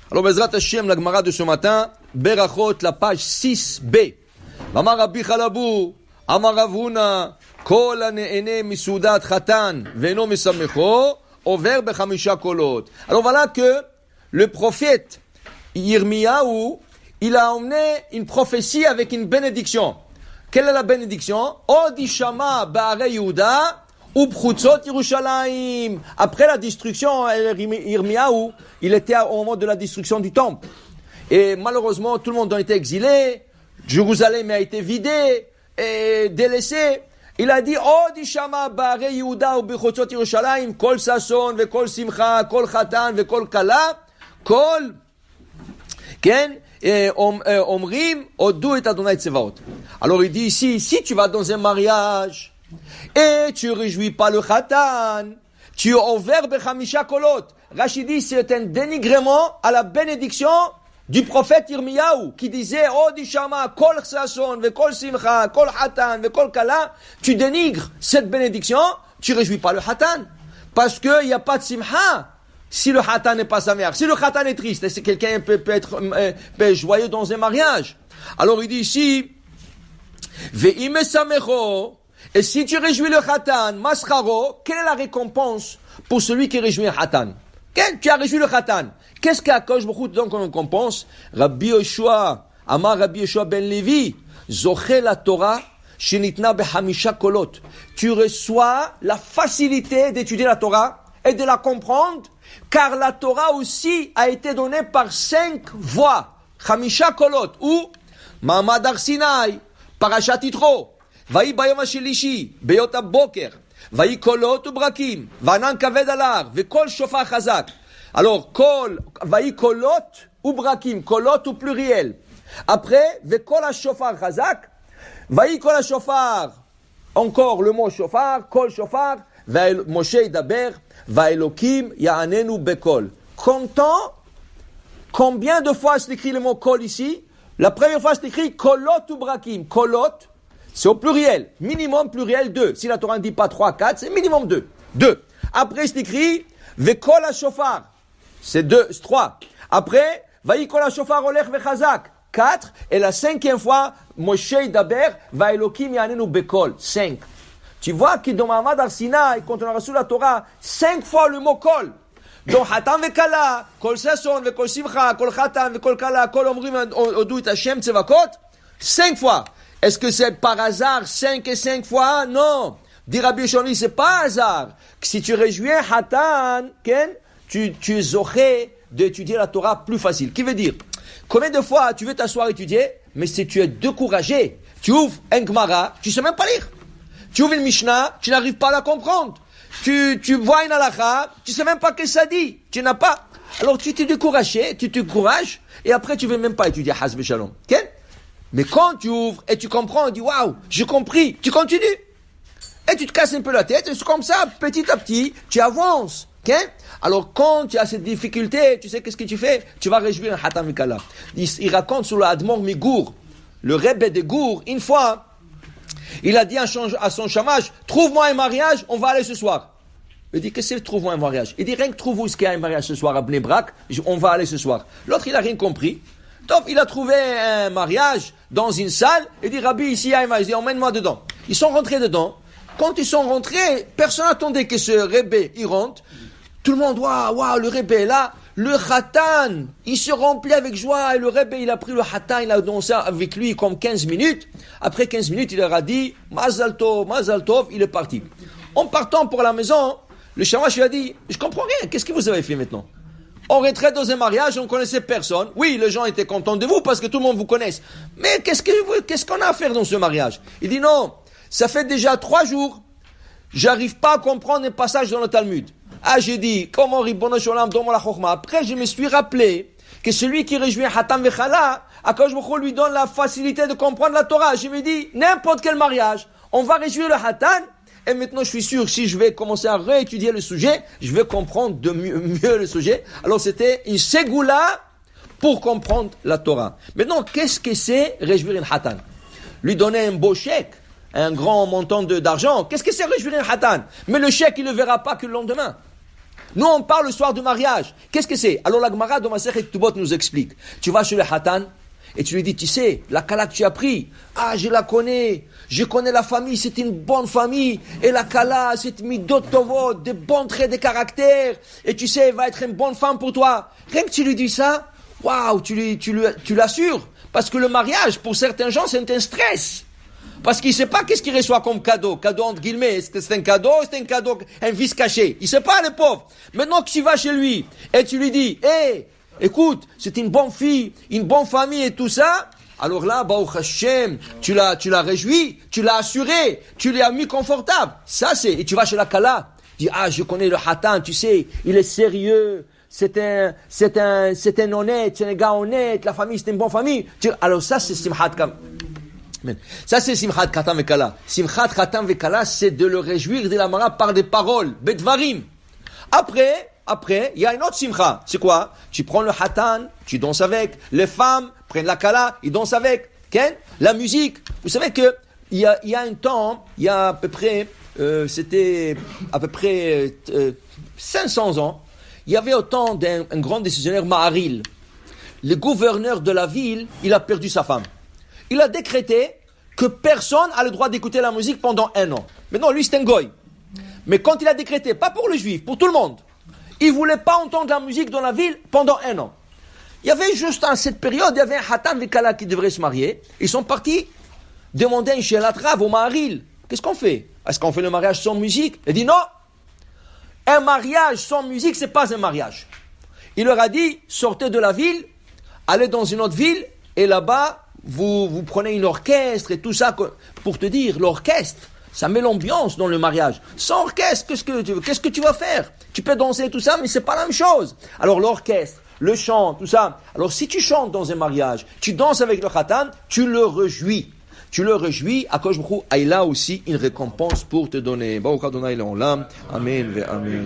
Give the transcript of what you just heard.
Alors, Bezrat Hashem, la Gemara de ce matin, Berachot, la page 6b. Amar Rabbi Chalabu, Amar Ravuna, Kol hanehene misoudat chatan, ve'eno mesamecho, over bechamisha kolot. Alors voilà que le prophète Yirmiyahu, il a emmené une prophétie avec une bénédiction. Quelle est la bénédiction? Odishama ba'arei Yehuda, Ubchutzot Yerushalayim. Après la destruction, Yirmiyahu, il était au moment de la destruction du temple. Et malheureusement, tout le monde a été exilé. Jérusalem a été vidée et délaissée. Il a dit, Odishama ba'arei Yehuda ubchutzot Yerushalayim, kol sason ve'kol simcha, kol chatan ve'kol kala, kol, ken, omrim, odu et Adonai Tsevaot. Alors il dit ici, si tu vas dans un mariage, et tu réjouis pas le khatan, tu over bechamisha kolot. Rashi dit, c'est un dénigrement à la bénédiction du prophète Yirmiyahu, qui disait, Odishama, kol sason, ve kol simcha, kol khatan, ve kol kala. Tu dénigres cette bénédiction, tu réjouis pas le khatan. Parce qu'il n'y a pas de simcha, si le khatan n'est pas sa mère. Si le khatan est triste, est-ce que quelqu'un peut être joyeux dans un mariage? Alors il dit ici, ve'ime samecho, et si tu réjouis le khatan, mascharo, quelle est la récompense pour celui qui réjouit un khatan? Tu as réjoui le khatan. Qu'est-ce qu'Akadosh Baruch Hu donne comme récompense? Rabbi Yoshua, Amar Rabbi Yoshua ben Levi, Zoché la Torah, Shenitna behamisha kolot. Tu reçois la facilité d'étudier la Torah et de la comprendre, car la Torah aussi a été donnée par 5 voix. Hamisha kolot, ou Ma'amad Har Sinai, Parashat Yitro, Vayi bayom hashelishi, beyot haboker, Vayi kolot ubrakim, Vanan kaved alar, Vekol shofar chazak. Alors, Vayi kolot ubrakim, kolot au pluriel. Après, Vekol shofar chazak, Vayi kol shofar, encore le mot shofar, kol shofar, Moshe Daber, Vaelokim Ya'anenu Bekol. Comptant combien de fois c'est écrit le mot kol ici? La première fois c'est écrit kolot ou brakim. Kolot, c'est au pluriel. Minimum pluriel 2. Si la Torah ne dit pas 3, 4, c'est minimum 2. 2. Après c'est écrit Vekol HaShofar. C'est 2, c'est 3. Après, Vaïkol HaShofar Olech Vechazak. 4. Et la 5e fois, Moshe Daber, Vaelokim Ya'anenu Bekol. 5. Tu vois que dans Ma'amad Har Sinai, quand on a reçu la Torah, 5 fois le mot kol. Donc, Hatan vekala, kol sason, vekol simcha, kol chatan, vekol kala, kol omrim, odu et Hashem tzevakot. 5 fois. Est-ce que c'est par hasard 5 et 5 fois? Non. Dit Rabbi Yoshua, c'est pas hasard. Si tu réjouis un Hatan, tu es zoché d'étudier la Torah plus facile. Qui veut dire, combien de fois tu veux t'asseoir étudier, mais si tu es découragé, tu ouvres un Gemara, tu sais même pas lire. Tu ouvres une Mishnah, tu n'arrives pas à la comprendre. Tu vois une halakha, tu sais même pas ce que ça dit. Tu n'as pas. Alors tu t'es découragé, tu te décourages, et après tu ne veux même pas étudier Hasbe Shalom. Okay? Mais quand tu ouvres et tu comprends, tu dis waouh, j'ai compris, tu continues. Et tu te casses un peu la tête, et c'est comme ça, petit à petit, tu avances. Okay? Alors quand tu as cette difficulté, tu sais qu'est-ce que tu fais? Tu vas réjouir un Hatam Mikala. Il raconte sur le Admor Migour, le Rebbe de Gour, une fois, il a dit à son chamage, trouve-moi un mariage, on va aller ce soir. Il dit, qu'est-ce que c'est, trouve-moi un mariage? Il dit, rien que trouve-moi ce qu'il y a un mariage ce soir à Bnei Brak, on va aller ce soir. L'autre, il n'a rien compris. Donc, il a trouvé un mariage dans une salle, il dit, Rabbi, ici, il y a un mariage, il dit, emmène-moi dedans. Ils sont rentrés dedans. Quand ils sont rentrés, personne n'attendait que ce Rebbe, il rentre. Tout le monde, waouh, le Rebbe est là. Le Khatan, il se remplit avec joie, et le Rebbe, il a pris le Khatan, il a dansé avec lui comme 15 minutes. Après 15 minutes, il leur a dit, Mazal Tov, il est parti. En partant pour la maison, le shamash lui a dit, je comprends rien, qu'est-ce que vous avez fait maintenant? On rentrait dans un mariage, on connaissait personne. Oui, les gens étaient contents de vous parce que tout le monde vous connaisse. Mais qu'est-ce qu'on a à faire dans ce mariage? Il dit non, ça fait déjà 3 jours, j'arrive pas à comprendre un passage dans le Talmud. Ah, j'ai dit, comment Ribbono Sholem donne la chokma. Après, je me suis rappelé que celui qui réjouit Hatam Vechala, Akadosh Baruch Hu lui donne la facilité de comprendre la Torah. Je me dis, n'importe quel mariage, on va réjouir le Hatan, et maintenant je suis sûr, si je vais commencer à réétudier le sujet, je vais comprendre de mieux le sujet. Alors c'était une ségoula pour comprendre la Torah. Maintenant, qu'est-ce que c'est réjouir un Hatan? Lui donner un beau chèque, un grand montant d'argent. Qu'est-ce que c'est réjouir un Hatan? Mais le chèque, il ne le verra pas que le lendemain. Nous, on parle le soir du mariage. Qu'est-ce que c'est? Alors la Gemara dans Masechet Ketubot nous explique. Tu vas chez le Hatan et tu lui dis, tu sais, la Kala que tu as pris, je la connais. Je connais la famille, c'est une bonne famille. Et la Kala, c'est midot tovot, des bons traits de caractère. Et tu sais, elle va être une bonne femme pour toi. Rien que tu lui dis ça, waouh, tu l'assures. Parce que le mariage, pour certains gens, c'est un stress. Parce qu'il ne sait pas qu'est-ce qu'il reçoit comme cadeau. Cadeau entre guillemets. Est-ce que c'est un cadeau? C'est un cadeau, un vice caché. Il ne sait pas, le pauvre. Maintenant que tu vas chez lui et tu lui dis, écoute, c'est une bonne fille, une bonne famille et tout ça. Alors là, Baruch Hashem, tu l'as réjoui, tu l'as assuré, tu l'as mis confortable. Ça c'est, et tu vas chez la Kala. Tu dis, je connais le Hatan, tu sais, il est sérieux. C'est un honnête, c'est un gars honnête. La famille, c'est une bonne famille. Alors ça, c'est Simchat Kam. Ça, c'est Simchat Khatan Vekala. Simchat Khatan Vekala, c'est de le réjouir de la Mara par des paroles, Bedvarim. Après, il y a une autre Simcha. C'est quoi? Tu prends le Hatan, tu danses avec. Les femmes prennent la Kala, ils dansent avec. La musique. Vous savez que il y a un temps, il y a à peu près, c'était à peu près 500 ans, il y avait au temps d'un grand décisionnaire Maharil. Le gouverneur de la ville, il a perdu sa femme. Il a décrété que personne a le droit d'écouter la musique pendant 1 an. Maintenant, lui, c'est un goy. Mais quand il a décrété, pas pour les juifs, pour tout le monde, il ne voulait pas entendre la musique dans la ville pendant 1 an. Il y avait juste à cette période, il y avait un Hatan Vekala qui devrait se marier. Ils sont partis demander un Shelatrav au Maharil. Qu'est-ce qu'on fait? Est-ce qu'on fait le mariage sans musique? Il dit non. Un mariage sans musique, c'est pas un mariage. Il leur a dit, sortez de la ville, allez dans une autre ville, et là-bas, vous prenez une orchestre et tout ça. Pour te dire, l'orchestre, ça met l'ambiance dans le mariage. Sans orchestre, qu'est-ce que tu vas faire? Tu peux danser tout ça, mais c'est pas la même chose. Alors l'orchestre, le chant, tout ça. Alors si tu chantes dans un mariage, tu danses avec le Khatan, tu le réjouis. Akadosh Baruch Hu a là aussi une récompense pour te donner. Baruch Adonai Le'olam. Amen ve Amen.